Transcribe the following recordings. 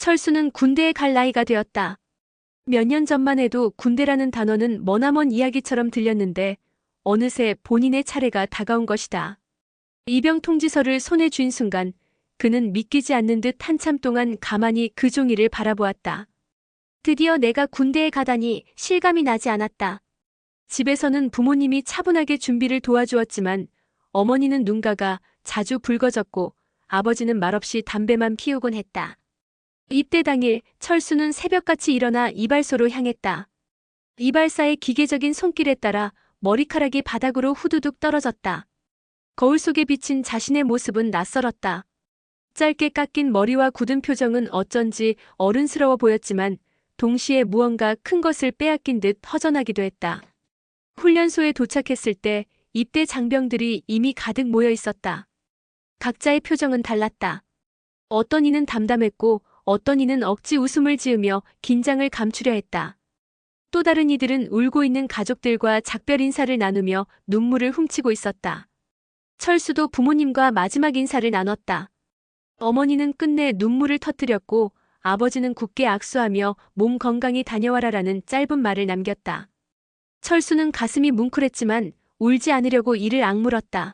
철수는 군대에 갈 나이가 되었다. 몇 년 전만 해도 군대라는 단어는 머나먼 이야기처럼 들렸는데 어느새 본인의 차례가 다가온 것이다. 입영 통지서를 손에 쥔 순간 그는 믿기지 않는 듯 한참 동안 가만히 그 종이를 바라보았다. 드디어 내가 군대에 가다니 실감이 나지 않았다. 집에서는 부모님이 차분하게 준비를 도와주었지만 어머니는 눈가가 자주 붉어졌고 아버지는 말없이 담배만 피우곤 했다. 입대 당일 철수는 새벽같이 일어나 이발소로 향했다. 이발사의 기계적인 손길에 따라 머리카락이 바닥으로 후두둑 떨어졌다. 거울 속에 비친 자신의 모습은 낯설었다. 짧게 깎인 머리와 굳은 표정은 어쩐지 어른스러워 보였지만 동시에 무언가 큰 것을 빼앗긴 듯 허전하기도 했다. 훈련소에 도착했을 때 입대 장병들이 이미 가득 모여 있었다. 각자의 표정은 달랐다. 어떤 이는 담담했고 어떤 이는 억지 웃음을 지으며 긴장을 감추려 했다. 또 다른 이들은 울고 있는 가족들과 작별 인사를 나누며 눈물을 훔치고 있었다. 철수도 부모님과 마지막 인사를 나눴다. 어머니는 끝내 눈물을 터뜨렸고 아버지는 굳게 악수하며 몸 건강히 다녀와라라는 짧은 말을 남겼다. 철수는 가슴이 뭉클했지만 울지 않으려고 이를 악물었다.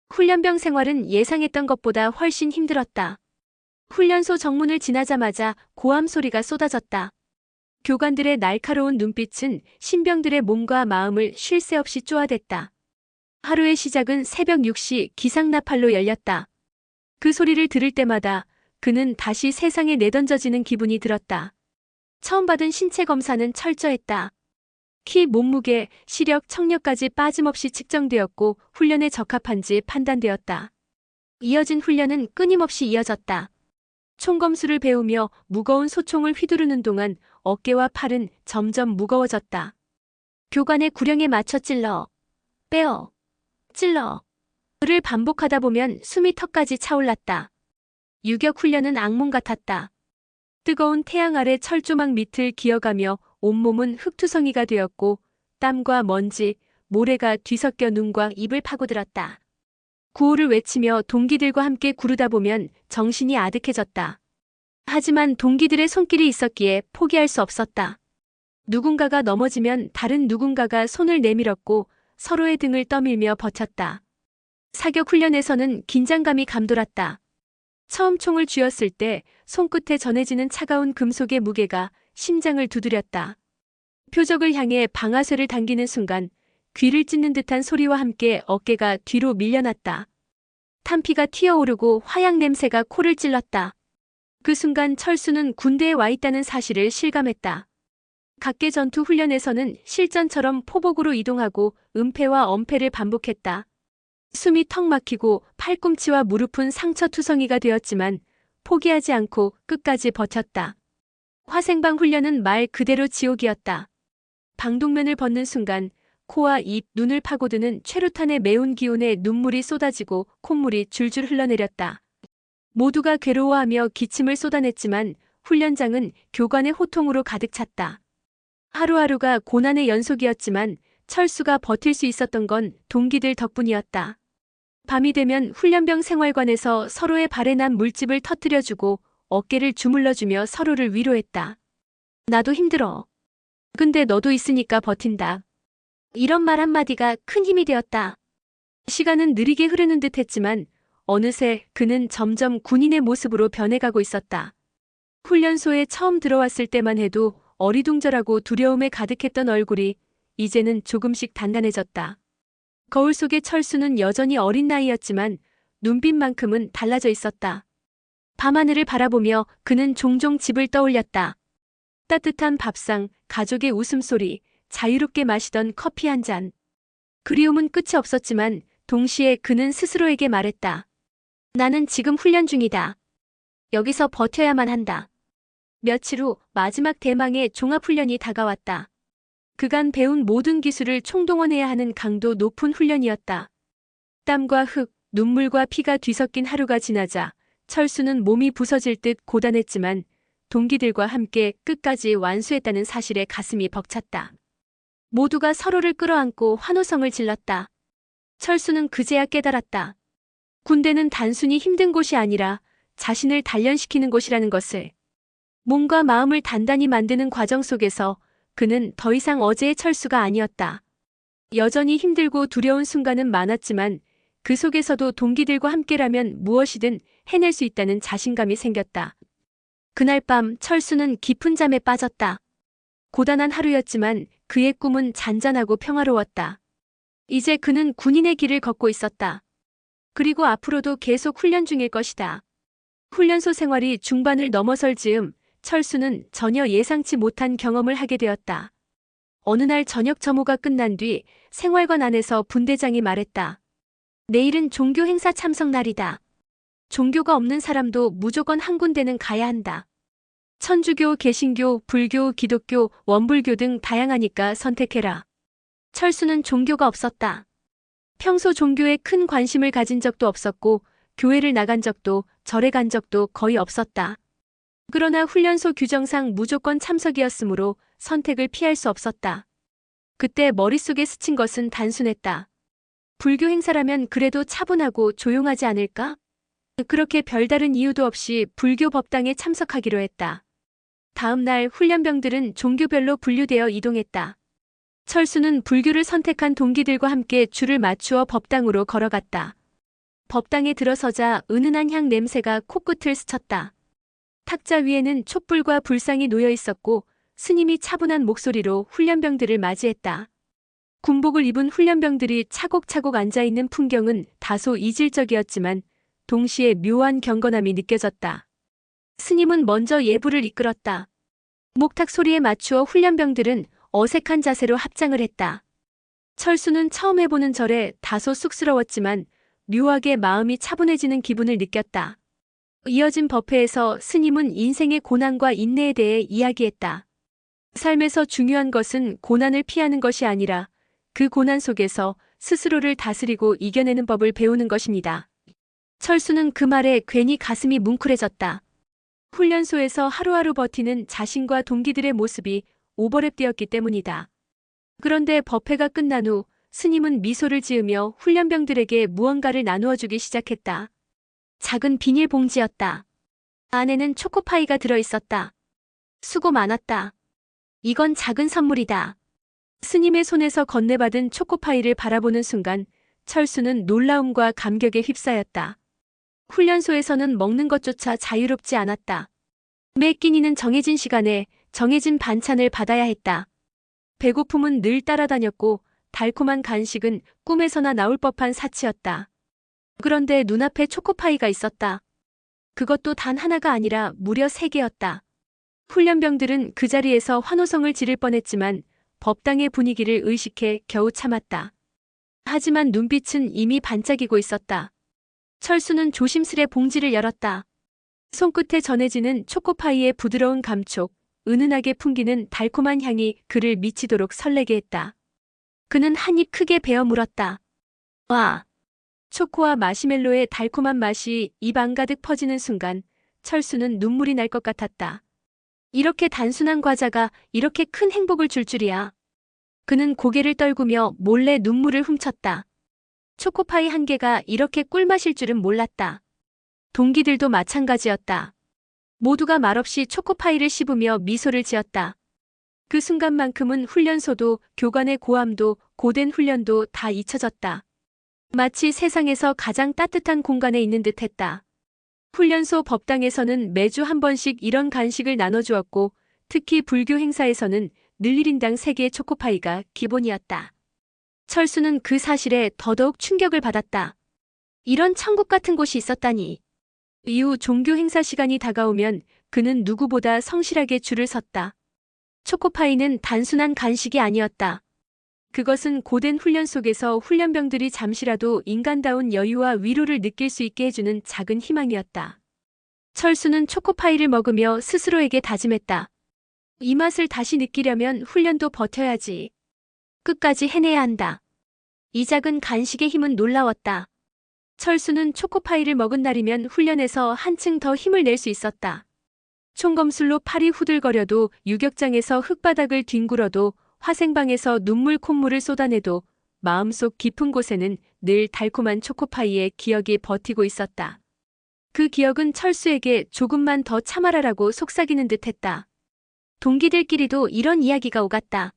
훈련병 생활은 예상했던 것보다 훨씬 힘들었다. 훈련소 정문을 지나자마자 고함 소리가 쏟아졌다. 교관들의 날카로운 눈빛은 신병들의 몸과 마음을 쉴 새 없이 쪼아댔다. 하루의 시작은 새벽 6시 기상나팔로 열렸다. 그 소리를 들을 때마다 그는 다시 세상에 내던져지는 기분이 들었다. 처음 받은 신체 검사는 철저했다. 키, 몸무게, 시력, 청력까지 빠짐없이 측정되었고 훈련에 적합한지 판단되었다. 이어진 훈련은 끊임없이 이어졌다. 총검수를 배우며 무거운 소총을 휘두르는 동안 어깨와 팔은 점점 무거워졌다. 교관의 구령에 맞춰 찔러, 빼어, 찔러. 를 반복하다 보면 숨이 턱까지 차올랐다. 유격 훈련은 악몽 같았다. 뜨거운 태양 아래 철조망 밑을 기어가며 온몸은 흙투성이가 되었고 땀과 먼지, 모래가 뒤섞여 눈과 입을 파고들었다. 구호를 외치며 동기들과 함께 구르다 보면 정신이 아득해졌다. 하지만 동기들의 손길이 있었기에 포기할 수 없었다. 누군가가 넘어지면 다른 누군가가 손을 내밀었고 서로의 등을 떠밀며 버텼다. 사격 훈련에서는 긴장감이 감돌았다. 처음 총을 쥐었을 때 손끝에 전해지는 차가운 금속의 무게가 심장을 두드렸다. 표적을 향해 방아쇠를 당기는 순간 귀를 찢는 듯한 소리와 함께 어깨가 뒤로 밀려났다. 탄피가 튀어오르고 화약 냄새가 코를 찔렀다. 그 순간 철수는 군대에 와 있다는 사실을 실감했다. 각계 전투 훈련에서는 실전처럼 포복으로 이동하고 은폐와 엄폐를 반복했다. 숨이 턱 막히고 팔꿈치와 무릎은 상처투성이가 되었지만 포기하지 않고 끝까지 버텼다. 화생방 훈련은 말 그대로 지옥이었다. 방독면을 벗는 순간 코와 입, 눈을 파고드는 최루탄의 매운 기운에 눈물이 쏟아지고 콧물이 줄줄 흘러내렸다. 모두가 괴로워하며 기침을 쏟아냈지만 훈련장은 교관의 호통으로 가득 찼다. 하루하루가 고난의 연속이었지만 철수가 버틸 수 있었던 건 동기들 덕분이었다. 밤이 되면 훈련병 생활관에서 서로의 발에 난 물집을 터뜨려주고 어깨를 주물러주며 서로를 위로했다. 나도 힘들어. 근데 너도 있으니까 버틴다. 이런 말 한마디가 큰 힘이 되었다. 시간은 느리게 흐르는 듯 했지만 어느새 그는 점점 군인의 모습으로 변해가고 있었다. 훈련소에 처음 들어왔을 때만 해도 어리둥절하고 두려움에 가득했던 얼굴이 이제는 조금씩 단단해졌다. 거울 속의 철수는 여전히 어린 나이였지만 눈빛만큼은 달라져 있었다. 밤하늘을 바라보며 그는 종종 집을 떠올렸다. 따뜻한 밥상, 가족의 웃음소리, 자유롭게 마시던 커피 한 잔. 그리움은 끝이 없었지만 동시에 그는 스스로에게 말했다. 나는 지금 훈련 중이다. 여기서 버텨야만 한다. 며칠 후 마지막 대망의 종합훈련이 다가왔다. 그간 배운 모든 기술을 총동원해야 하는 강도 높은 훈련이었다. 땀과 흙, 눈물과 피가 뒤섞인 하루가 지나자 철수는 몸이 부서질 듯 고단했지만 동기들과 함께 끝까지 완수했다는 사실에 가슴이 벅찼다. 모두가 서로를 끌어안고 환호성을 질렀다. 철수는 그제야 깨달았다. 군대는 단순히 힘든 곳이 아니라 자신을 단련시키는 곳이라는 것을. 몸과 마음을 단단히 만드는 과정 속에서 그는 더 이상 어제의 철수가 아니었다. 여전히 힘들고 두려운 순간은 많았지만 그 속에서도 동기들과 함께라면 무엇이든 해낼 수 있다는 자신감이 생겼다. 그날 밤 철수는 깊은 잠에 빠졌다. 고단한 하루였지만 그의 꿈은 잔잔하고 평화로웠다. 이제 그는 군인의 길을 걷고 있었다. 그리고 앞으로도 계속 훈련 중일 것이다. 훈련소 생활이 중반을 넘어설 즈음 철수는 전혀 예상치 못한 경험을 하게 되었다. 어느 날 저녁 점호가 끝난 뒤 생활관 안에서 분대장이 말했다. 내일은 종교 행사 참석 날이다. 종교가 없는 사람도 무조건 한 군데는 가야 한다. 천주교, 개신교, 불교, 기독교, 원불교 등 다양하니까 선택해라. 철수는 종교가 없었다. 평소 종교에 큰 관심을 가진 적도 없었고 교회를 나간 적도 절에 간 적도 거의 없었다. 그러나 훈련소 규정상 무조건 참석이었으므로 선택을 피할 수 없었다. 그때 머릿속에 스친 것은 단순했다. 불교 행사라면 그래도 차분하고 조용하지 않을까? 그렇게 별다른 이유도 없이 불교 법당에 참석하기로 했다. 다음 날 훈련병들은 종교별로 분류되어 이동했다. 철수는 불교를 선택한 동기들과 함께 줄을 맞추어 법당으로 걸어갔다. 법당에 들어서자 은은한 향 냄새가 코끝을 스쳤다. 탁자 위에는 촛불과 불상이 놓여 있었고 스님이 차분한 목소리로 훈련병들을 맞이했다. 군복을 입은 훈련병들이 차곡차곡 앉아있는 풍경은 다소 이질적이었지만 동시에 묘한 경건함이 느껴졌다. 스님은 먼저 예불을 이끌었다. 목탁 소리에 맞추어 훈련병들은 어색한 자세로 합장을 했다. 철수는 처음 해보는 절에 다소 쑥스러웠지만 묘하게 마음이 차분해지는 기분을 느꼈다. 이어진 법회에서 스님은 인생의 고난과 인내에 대해 이야기했다. 삶에서 중요한 것은 고난을 피하는 것이 아니라 그 고난 속에서 스스로를 다스리고 이겨내는 법을 배우는 것입니다. 철수는 그 말에 괜히 가슴이 뭉클해졌다. 훈련소에서 하루하루 버티는 자신과 동기들의 모습이 오버랩되었기 때문이다. 그런데 법회가 끝난 후 스님은 미소를 지으며 훈련병들에게 무언가를 나누어 주기 시작했다. 작은 비닐봉지였다. 안에는 초코파이가 들어있었다. 수고 많았다. 이건 작은 선물이다. 스님의 손에서 건네받은 초코파이를 바라보는 순간 철수는 놀라움과 감격에 휩싸였다. 훈련소에서는 먹는 것조차 자유롭지 않았다. 매 끼니는 정해진 시간에 정해진 반찬을 받아야 했다. 배고픔은 늘 따라다녔고 달콤한 간식은 꿈에서나 나올 법한 사치였다. 그런데 눈앞에 초코파이가 있었다. 그것도 단 하나가 아니라 무려 3개였다. 훈련병들은 그 자리에서 환호성을 지를 뻔했지만 법당의 분위기를 의식해 겨우 참았다. 하지만 눈빛은 이미 반짝이고 있었다. 철수는 조심스레 봉지를 열었다. 손끝에 전해지는 초코파이의 부드러운 감촉, 은은하게 풍기는 달콤한 향이 그를 미치도록 설레게 했다. 그는 한 입 크게 베어 물었다. 와! 초코와 마시멜로의 달콤한 맛이 입 안가득 퍼지는 순간 철수는 눈물이 날 것 같았다. 이렇게 단순한 과자가 이렇게 큰 행복을 줄 줄이야. 그는 고개를 떨구며 몰래 눈물을 훔쳤다. 초코파이 한 개가 이렇게 꿀맛일 줄은 몰랐다. 동기들도 마찬가지였다. 모두가 말없이 초코파이를 씹으며 미소를 지었다. 그 순간만큼은 훈련소도 교관의 고함도 고된 훈련도 다 잊혀졌다. 마치 세상에서 가장 따뜻한 공간에 있는 듯했다. 훈련소 법당에서는 매주 한 번씩 이런 간식을 나눠주었고 특히 불교 행사에서는 늘 1인당 3개의 초코파이가 기본이었다. 철수는 그 사실에 더더욱 충격을 받았다. 이런 천국 같은 곳이 있었다니. 이후 종교 행사 시간이 다가오면 그는 누구보다 성실하게 줄을 섰다. 초코파이는 단순한 간식이 아니었다. 그것은 고된 훈련 속에서 훈련병들이 잠시라도 인간다운 여유와 위로를 느낄 수 있게 해주는 작은 희망이었다. 철수는 초코파이를 먹으며 스스로에게 다짐했다. 이 맛을 다시 느끼려면 훈련도 버텨야지. 끝까지 해내야 한다. 이 작은 간식의 힘은 놀라웠다. 철수는 초코파이를 먹은 날이면 훈련에서 한층 더 힘을 낼 수 있었다. 총검술로 팔이 후들거려도 유격장에서 흙바닥을 뒹굴어도 화생방에서 눈물 콧물을 쏟아내도 마음속 깊은 곳에는 늘 달콤한 초코파이의 기억이 버티고 있었다. 그 기억은 철수에게 조금만 더 참아라라고 속삭이는 듯했다. 동기들끼리도 이런 이야기가 오갔다.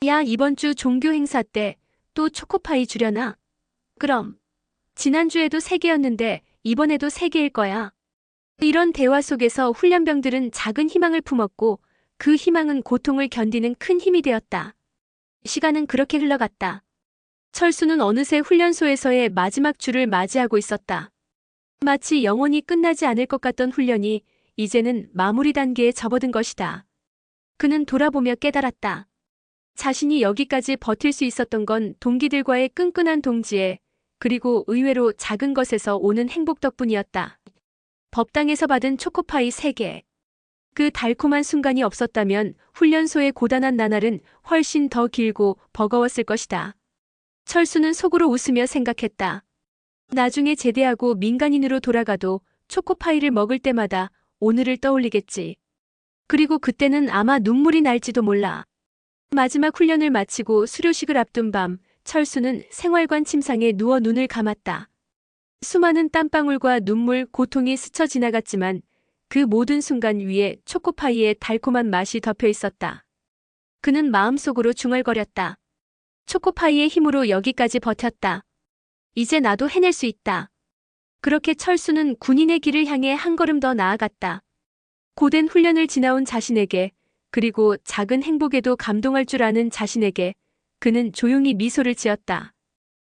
야, 이번 주 종교 행사 때 또 초코파이 주려나? 그럼. 지난주에도 3개였는데 이번에도 3개일 거야. 이런 대화 속에서 훈련병들은 작은 희망을 품었고 그 희망은 고통을 견디는 큰 힘이 되었다. 시간은 그렇게 흘러갔다. 철수는 어느새 훈련소에서의 마지막 주를 맞이하고 있었다. 마치 영원히 끝나지 않을 것 같던 훈련이 이제는 마무리 단계에 접어든 것이다. 그는 돌아보며 깨달았다. 자신이 여기까지 버틸 수 있었던 건 동기들과의 끈끈한 동지애, 그리고 의외로 작은 것에서 오는 행복 덕분이었다. 법당에서 받은 초코파이 3개. 그 달콤한 순간이 없었다면 훈련소의 고단한 나날은 훨씬 더 길고 버거웠을 것이다. 철수는 속으로 웃으며 생각했다. 나중에 제대하고 민간인으로 돌아가도 초코파이를 먹을 때마다 오늘을 떠올리겠지. 그리고 그때는 아마 눈물이 날지도 몰라. 마지막 훈련을 마치고 수료식을 앞둔 밤, 철수는 생활관 침상에 누워 눈을 감았다. 수많은 땀방울과 눈물, 고통이 스쳐 지나갔지만 그 모든 순간 위에 초코파이의 달콤한 맛이 덮여 있었다. 그는 마음속으로 중얼거렸다. 초코파이의 힘으로 여기까지 버텼다. 이제 나도 해낼 수 있다. 그렇게 철수는 군인의 길을 향해 한 걸음 더 나아갔다. 고된 훈련을 지나온 자신에게, 그리고 작은 행복에도 감동할 줄 아는 자신에게 그는 조용히 미소를 지었다.